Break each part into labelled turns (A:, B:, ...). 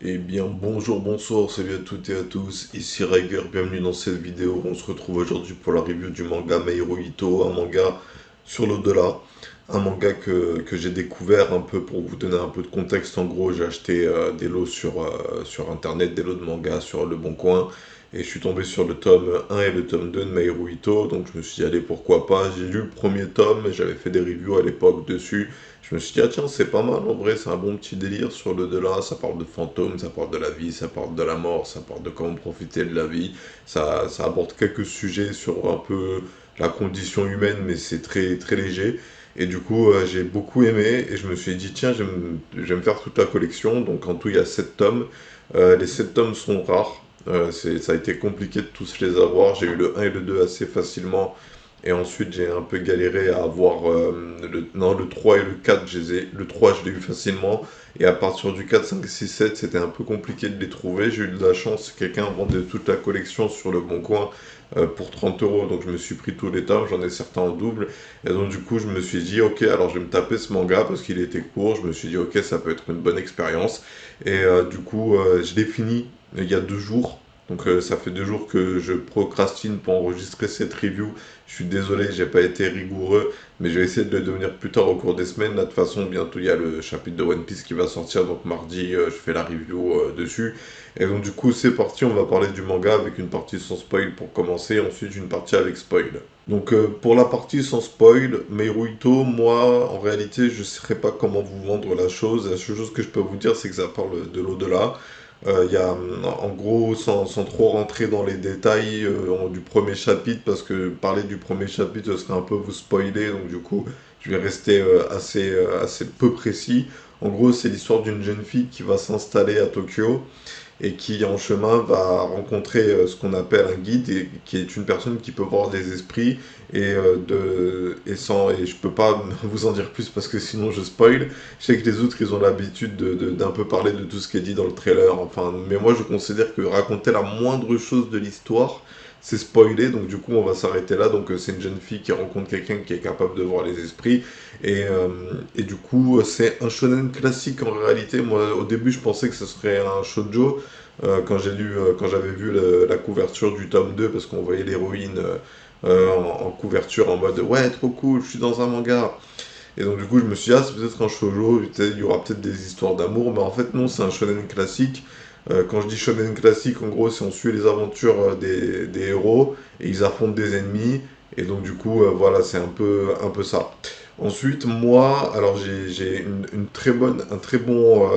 A: Eh bien, bonjour, bonsoir, salut à toutes et à tous, ici Riger, bienvenue dans cette vidéo. On se retrouve aujourd'hui pour la review du manga Meiro Ito, un manga sur l'au-delà, un manga que j'ai découvert un peu pour vous donner un peu de contexte. En gros, j'ai acheté des lots sur internet, des lots de manga sur Le Bon Coin, et je suis tombé sur le tome 1 et le tome 2 de Meiro Ito, donc je me suis dit, allez, pourquoi pas. J'ai lu le premier tome, et j'avais fait des reviews à l'époque dessus. Je me suis dit, ah tiens, c'est pas mal en vrai, c'est un bon petit délire sur l'au-delà. Ça parle de fantômes, ça parle de la vie, ça parle de la mort, ça parle de comment profiter de la vie. Ça aborde quelques sujets sur un peu la condition humaine, mais c'est très, très léger. Et du coup, j'ai beaucoup aimé et je me suis dit, tiens, j'aime faire toute la collection. Donc en tout, il y a 7 tomes. Les 7 tomes sont rares. Ça a été compliqué de tous les avoir. J'ai eu le 1 et le 2 assez facilement. Et ensuite, j'ai un peu galéré à avoir non, le 3 et le 4, le 3, je l'ai eu facilement. Et à partir du 4, 5, 6, 7, c'était un peu compliqué de les trouver. J'ai eu de la chance, quelqu'un vendait toute la collection sur le Bon Coin pour 30 euros. Donc je me suis pris tous les tomes, j'en ai certains en double. Et donc du coup, je me suis dit, ok, alors je vais me taper ce manga parce qu'il était court. Je me suis dit, ok, ça peut être une bonne expérience. Et du coup, je l'ai fini il y a 2 jours. Donc ça fait 2 jours que je procrastine pour enregistrer cette review. Je suis désolé, j'ai pas été rigoureux, mais je vais essayer de le devenir plus tard au cours des semaines. Là, de toute façon, bientôt il y a le chapitre de One Piece qui va sortir, donc mardi, je fais la review dessus. Et donc du coup, c'est parti, on va parler du manga avec une partie sans spoil pour commencer, ensuite une partie avec spoil. Donc pour la partie sans spoil, Meiruito, moi, en réalité, je ne saurais pas comment vous vendre la chose. La seule chose que je peux vous dire, c'est que ça parle de l'au-delà. Il y a, en gros, sans trop rentrer dans les détails du premier chapitre, parce que parler du premier chapitre, ce serait un peu vous spoiler, donc du coup, je vais rester assez peu précis. En gros, c'est l'histoire d'une jeune fille qui va s'installer à Tokyo et qui en chemin va rencontrer ce qu'on appelle un guide, et qui est une personne qui peut voir des esprits et je peux pas vous en dire plus parce que sinon je spoil. Je sais que les autres ils ont l'habitude d'un peu parler de tout ce qui est dit dans le trailer, enfin, mais moi je considère que raconter la moindre chose de l'histoire c'est spoiler, donc du coup on va s'arrêter là. Donc c'est une jeune fille qui rencontre quelqu'un qui est capable de voir les esprits, et du coup c'est un shonen classique en réalité. Moi au début je pensais que ce serait un shoujo quand j'avais vu la couverture du tome 2, parce qu'on voyait l'héroïne en couverture en mode ouais, trop cool, je suis dans un manga. Et donc du coup je me suis dit, ah, c'est peut-être un shoujo, il y aura peut-être des histoires d'amour, mais en fait non, c'est un shonen classique. Quand je dis shonen classique, en gros, c'est on suit les aventures des héros et ils affrontent des ennemis. Et donc du coup, voilà, c'est un peu ça. Ensuite, moi, alors j'ai une très bonne, un très bon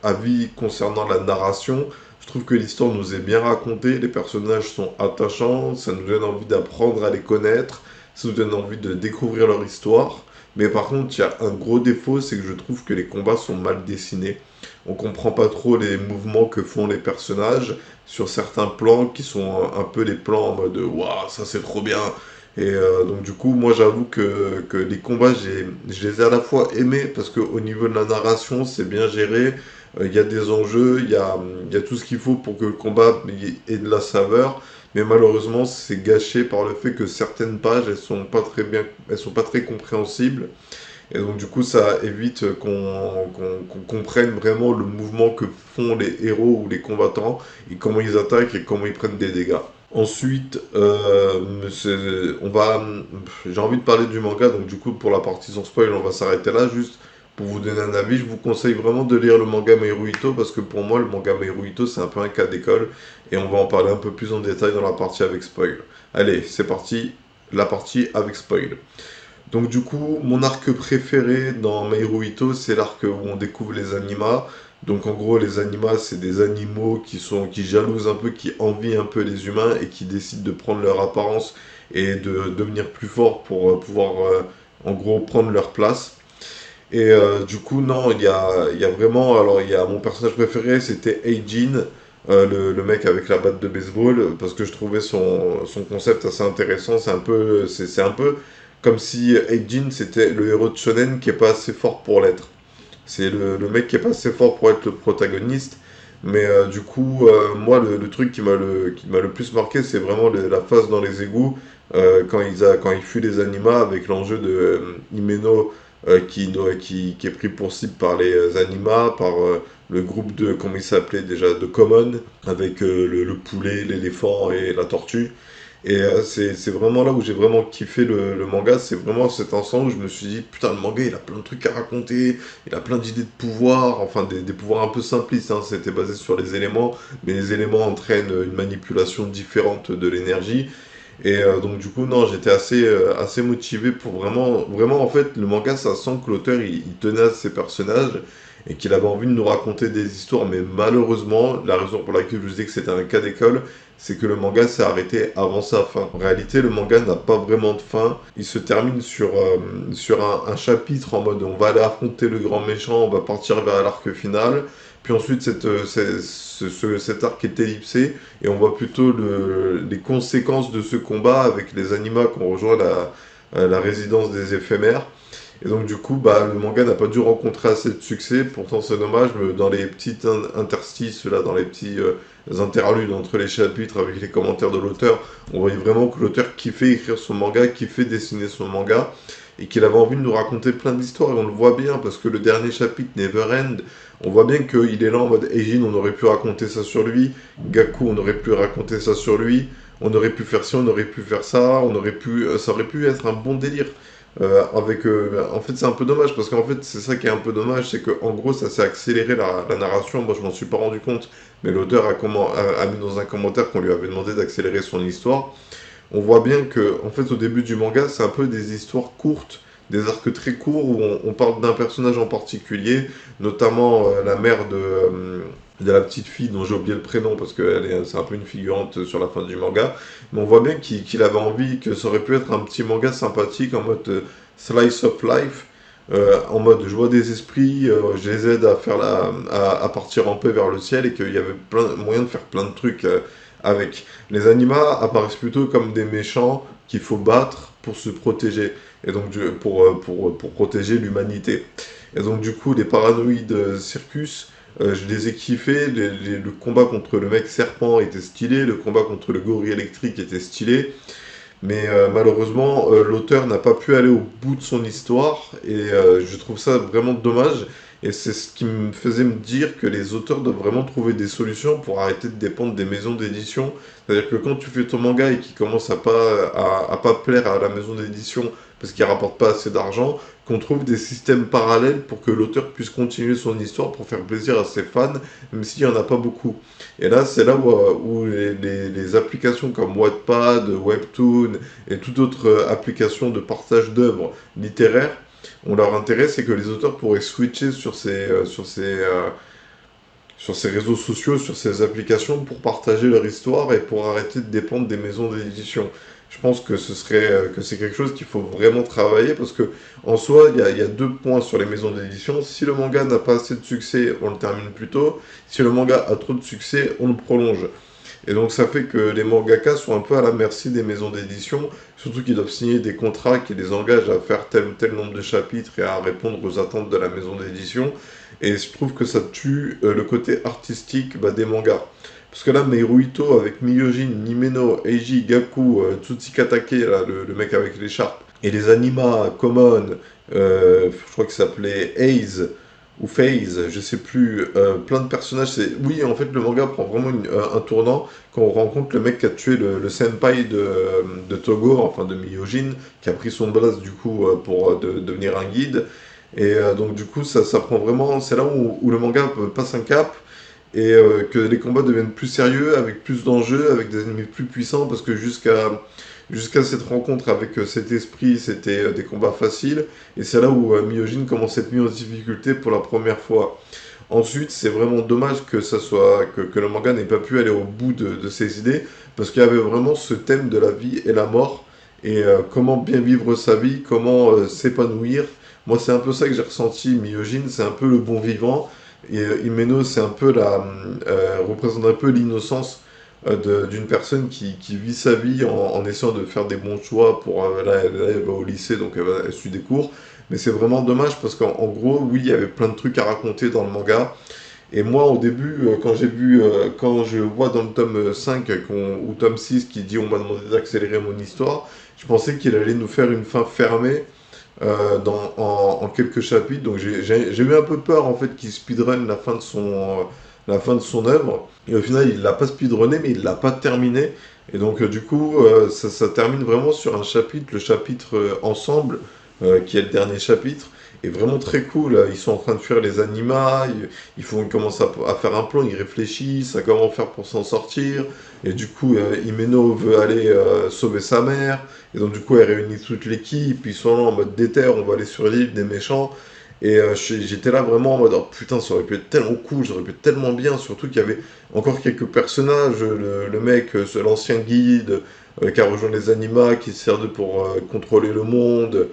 A: avis concernant la narration. Je trouve que l'histoire nous est bien racontée, les personnages sont attachants, ça nous donne envie d'apprendre à les connaître, ça nous donne envie de découvrir leur histoire. Mais par contre, il y a un gros défaut, c'est que je trouve que les combats sont mal dessinés. On comprend pas trop les mouvements que font les personnages sur certains plans qui sont un peu les plans en mode waouh, ça c'est trop bien. Et donc du coup, moi j'avoue que les combats, je les ai à la fois aimés parce qu'au niveau de la narration, c'est bien géré. Il y a des enjeux, il y a tout ce qu'il faut pour que le combat ait de la saveur. Mais malheureusement, c'est gâché par le fait que certaines pages, elles sont pas très compréhensibles. Et donc du coup, ça évite qu'on comprenne vraiment le mouvement que font les héros ou les combattants, et comment ils attaquent et comment ils prennent des dégâts. Ensuite, j'ai envie de parler du manga, donc du coup pour la partie sans spoil, on va s'arrêter là. Juste pour vous donner un avis, je vous conseille vraiment de lire le manga Meiruito, parce que pour moi le manga Meiruito c'est un peu un cas d'école, et on va en parler un peu plus en détail dans la partie avec spoil. Allez, c'est parti, la partie avec spoil. Donc du coup, mon arc préféré dans Meiruito, c'est l'arc où on découvre les animas. Donc en gros, les animas, c'est des animaux qui jalousent un peu, qui envient un peu les humains et qui décident de prendre leur apparence et de devenir plus forts pour pouvoir en gros prendre leur place. Et du coup, non, il y a vraiment, alors il y a mon personnage préféré, c'était Eijin, le mec avec la batte de baseball, parce que je trouvais son concept assez intéressant. C'est un peu comme si Eijin c'était le héros de shonen qui est pas assez fort pour l'être. C'est le mec qui est pas assez fort pour être le protagoniste. Mais du coup, moi, le truc qui m'a le plus marqué, c'est vraiment la phase dans les égouts, quand il fuit les animaux avec l'enjeu de Himeno. qui est pris pour cible par les animas, par le groupe de, comment il s'appelait déjà, de Common, avec le poulet, l'éléphant et la tortue. Et c'est vraiment là où j'ai vraiment kiffé le manga, c'est vraiment cet instant où je me suis dit, putain, le manga, il a plein de trucs à raconter, il a plein d'idées de pouvoir, enfin des pouvoirs un peu simplistes, hein, c'était basé sur les éléments, mais les éléments entraînent une manipulation différente de l'énergie. Et donc du coup, non, j'étais assez motivé pour vraiment, en fait, le manga, ça sent que l'auteur, il tenait à ses personnages et qu'il avait envie de nous raconter des histoires, mais malheureusement, la raison pour laquelle je vous dis que c'était un cas d'école, c'est que le manga s'est arrêté avant sa fin. En réalité, le manga n'a pas vraiment de fin. Il se termine sur un chapitre en mode on va aller affronter le grand méchant, on va partir vers l'arc final. Puis ensuite, cet arc est ellipsé et on voit plutôt les conséquences de ce combat avec les animaux qui ont rejoint la résidence des éphémères. Et donc du coup, bah, le manga n'a pas dû rencontrer assez de succès. Pourtant, c'est dommage, mais dans les petites interstices, là, dans les petits interludes entre les chapitres avec les commentaires de l'auteur, on voyait vraiment que l'auteur kiffait écrire son manga, kiffait dessiner son manga, et qu'il avait envie de nous raconter plein d'histoires. Et on le voit bien, parce que le dernier chapitre, Never End, on voit bien qu'il est là en mode Eijin, on aurait pu raconter ça sur lui, Gaku, on aurait pu raconter ça sur lui, on aurait pu faire ci, on aurait pu faire ça, ça aurait pu être un bon délire. En fait, c'est un peu dommage parce qu'en fait, c'est ça qui est un peu dommage, c'est qu'en gros, ça s'est accéléré la narration. Moi, je m'en suis pas rendu compte, mais l'auteur a mis dans un commentaire qu'on lui avait demandé d'accélérer son histoire. On voit bien que, en fait, au début du manga, c'est un peu des histoires courtes, des arcs très courts où on parle d'un personnage en particulier, notamment la mère de la petite fille dont j'ai oublié le prénom parce que c'est un peu une figurante sur la fin du manga. Mais on voit bien qu'il avait envie que ça aurait pu être un petit manga sympathique en mode slice of life. En mode je vois des esprits, je les aide à partir en paix vers le ciel et qu'il y avait moyen de faire plein de trucs avec. Les animats apparaissent plutôt comme des méchants qu'il faut battre pour se protéger, et donc pour protéger l'humanité. Et donc du coup, les paranoïdes circus, je les ai kiffés, le combat contre le mec serpent était stylé, le combat contre le gorille électrique était stylé, mais malheureusement, l'auteur n'a pas pu aller au bout de son histoire, et je trouve ça vraiment dommage. Et c'est ce qui me faisait me dire que les auteurs doivent vraiment trouver des solutions pour arrêter de dépendre des maisons d'édition. C'est-à-dire que quand tu fais ton manga et qu'il commence à pas plaire à la maison d'édition parce qu'il rapporte pas assez d'argent, qu'on trouve des systèmes parallèles pour que l'auteur puisse continuer son histoire pour faire plaisir à ses fans, même s'il n'y en a pas beaucoup. Et là, c'est là où les applications comme Wattpad, Webtoon et toute autre application de partage d'œuvres littéraires ont leur intérêt, c'est que les auteurs pourraient switcher sur ces réseaux sociaux, sur ces applications pour partager leur histoire et pour arrêter de dépendre des maisons d'édition. Je pense que que c'est quelque chose qu'il faut vraiment travailler parce que en soi, il y a deux points sur les maisons d'édition. Si le manga n'a pas assez de succès, on le termine plus tôt. Si le manga a trop de succès, on le prolonge. Et donc ça fait que les mangaka sont un peu à la merci des maisons d'édition, surtout qu'ils doivent signer des contrats qui les engagent à faire tel ou tel nombre de chapitres et à répondre aux attentes de la maison d'édition. Et je trouve que ça tue le côté artistique des mangas. Parce que là, Meirou avec Miyojin, Nimeno, Eiji, Gaku, Tsutsika Take, là, le mec avec l'écharpe, et les animas, Common, je crois qu'il s'appelait Aze, ou FaZe, je sais plus, plein de personnages. Oui, en fait, le manga prend vraiment un tournant quand on rencontre le mec qui a tué le senpai de Togo, enfin de Miyojin, qui a pris son blast du coup pour devenir un guide. Et donc du coup, ça prend vraiment, c'est là où le manga passe un cap et que les combats deviennent plus sérieux, avec plus d'enjeux, avec des ennemis plus puissants, parce que jusqu'à cette rencontre avec cet esprit, c'était des combats faciles, et c'est là où Miyojin commence à être mis en difficulté pour la première fois. Ensuite, c'est vraiment dommage que le manga n'ait pas pu aller au bout de ses idées, parce qu'il y avait vraiment ce thème de la vie et la mort, et comment bien vivre sa vie, comment s'épanouir. Moi, c'est un peu ça que j'ai ressenti. Miyojin, c'est un peu le bon vivant, et Himeno, c'est un peu représente un peu l'innocence d'une personne qui vit sa vie en essayant de faire des bons choix pour là, elle va au lycée donc elle suit des cours, mais c'est vraiment dommage parce qu'en gros oui il y avait plein de trucs à raconter dans le manga, et moi au début quand je vois dans le tome 5 ou tome 6 qui dit on m'a demandé d'accélérer mon histoire, je pensais qu'il allait nous faire une fin fermée en quelques chapitres. Donc j'ai eu un peu peur en fait qu'il speedrun la fin de son œuvre. Et au final, il l'a pas speedrunné, mais il l'a pas terminé. Et donc du coup, ça termine vraiment sur un chapitre, le chapitre Ensemble, qui est le dernier chapitre. Et vraiment très cool. Ils sont en train de fuir les animaux, ils commencent à faire un plan, ils réfléchissent à comment faire pour s'en sortir. Et du coup, Himeno veut aller sauver sa mère. Et donc, du coup, elle réunit toute l'équipe. Ils sont là en mode déter, on va aller sur l'île des méchants. Et j'étais là vraiment en mode, oh putain, ça aurait pu être tellement cool, ça aurait pu être tellement bien. Surtout qu'il y avait encore quelques personnages. Le mec, l'ancien guide qui a rejoint les animaux, qui sert de pour contrôler le monde.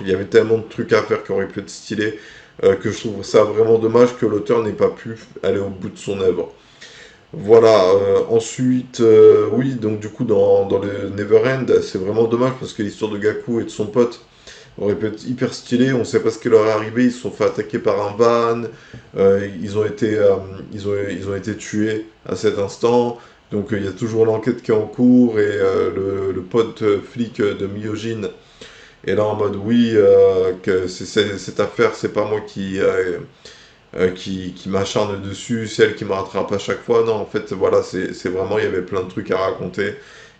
A: Il y avait tellement de trucs à faire qui auraient pu être stylés. Que je trouve ça vraiment dommage que l'auteur n'ait pas pu aller au bout de son œuvre. Voilà, ensuite, oui, donc du coup, dans le Neverend, c'est vraiment dommage parce que l'histoire de Gaku et de son pote aurait pu être hyper stylée. On sait pas ce qui leur est arrivé, ils se sont fait attaquer par un van, ils ont été tués à cet instant. Donc il y a toujours l'enquête qui est en cours et le pote flic de Myojin est là en mode oui, que cette affaire, c'est pas moi qui m'acharne dessus, c'est elle qui me rattrape à chaque fois. Non, en fait, voilà, c'est vraiment, il y avait plein de trucs à raconter.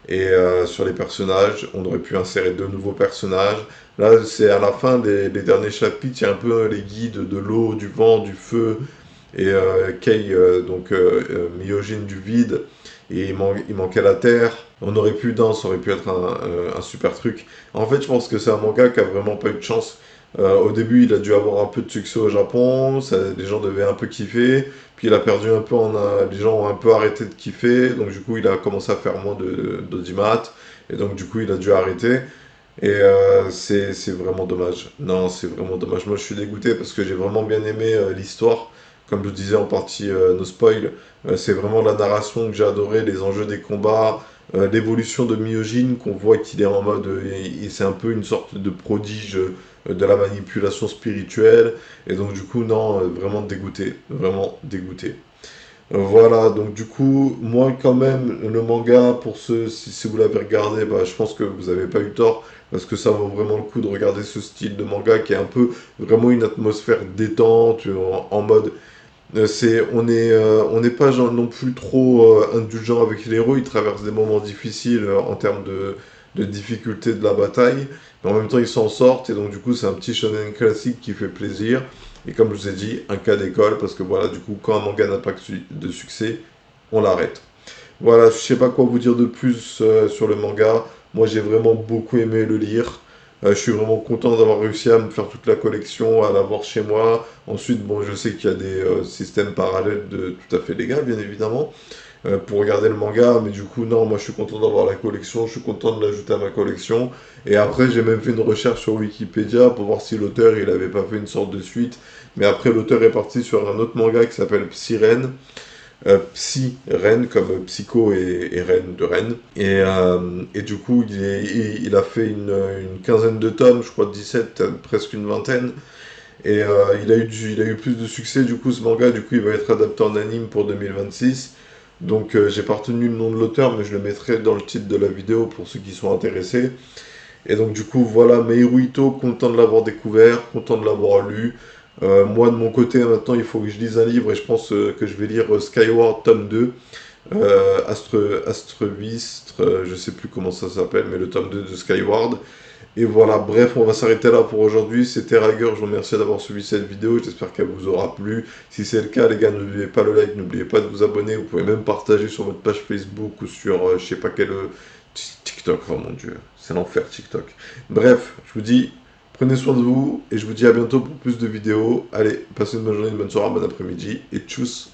A: Et sur les personnages, on aurait pu insérer de nouveaux personnages. Là, c'est à la fin des derniers chapitres, il y a un peu les guides de l'eau, du vent, du feu, et Kei, Myojin du vide, et il manquait la terre. On aurait pu, non, ça aurait pu être un super truc. En fait, je pense que c'est un manga qui a vraiment pas eu de chance. Au début, il a dû avoir un peu de succès au Japon, les gens devaient un peu kiffer, puis il a perdu un peu, les gens ont un peu arrêté de kiffer, donc du coup il a commencé à faire moins d'audimat, et donc du coup il a dû arrêter, et c'est vraiment dommage. Non, c'est vraiment dommage. Moi je suis dégoûté parce que j'ai vraiment bien aimé l'histoire, comme je disais en partie no spoil. C'est vraiment la narration que j'ai adoré, les enjeux des combats, l'évolution de Myojin, qu'on voit qu'il est en mode, et c'est un peu une sorte de prodige de la manipulation spirituelle. Et donc du coup, non, vraiment dégoûté, vraiment dégoûté. Voilà, donc du coup, moi quand même, le manga, pour ceux, si vous l'avez regardé, bah, je pense que vous n'avez pas eu tort, parce que ça vaut vraiment le coup de regarder ce style de manga qui est un peu vraiment une atmosphère détente, en mode on n'est pas genre non plus trop indulgent avec les héros, ils traversent des moments difficiles en termes de difficulté de la bataille, mais en même temps ils s'en sortent, et donc du coup c'est un petit shonen classique qui fait plaisir, et comme je vous ai dit, un cas d'école, parce que voilà, du coup quand un manga n'a pas de succès, on l'arrête. Voilà, je sais pas quoi vous dire de plus sur le manga. Moi, j'ai vraiment beaucoup aimé le lire. Je suis vraiment content d'avoir réussi à me faire toute la collection, à l'avoir chez moi. Ensuite, bon, je sais qu'il y a des systèmes parallèles tout à fait légaux, bien évidemment, pour regarder le manga. Mais du coup, non, moi, je suis content d'avoir la collection. Je suis content de l'ajouter à ma collection. Et après, j'ai même fait une recherche sur Wikipédia pour voir si l'auteur, il avait pas fait une sorte de suite. Mais après, l'auteur est parti sur un autre manga qui s'appelle Psyren. Psy Rennes comme Psycho et Rennes de Rennes. Et du coup, il a fait une quinzaine de tomes, je crois 17, presque une vingtaine. Et il a eu plus de succès, du coup, ce manga. Du coup, il va être adapté en anime pour 2026. Donc, j'ai pas retenu le nom de l'auteur, mais je le mettrai dans le titre de la vidéo pour ceux qui sont intéressés. Et donc, du coup, voilà, Meiro Ito, content de l'avoir découvert, content de l'avoir lu. Moi, de mon côté, maintenant, il faut que je lise un livre et je pense que je vais lire Skyward tome 2. Astre Vistre, je sais plus comment ça s'appelle, mais le tome 2 de Skyward. Et voilà, bref, on va s'arrêter là pour aujourd'hui. C'était Rager, je vous remercie d'avoir suivi cette vidéo, j'espère qu'elle vous aura plu. Si c'est le cas, les gars, n'oubliez pas le like, n'oubliez pas de vous abonner. Vous pouvez même partager sur votre page Facebook ou sur, je sais pas quel TikTok, oh mon dieu, c'est l'enfer TikTok. Bref, je vous dis, prenez soin de vous et je vous dis à bientôt pour plus de vidéos. Allez, passez une bonne journée, une bonne soirée, un bon après-midi et tchuss.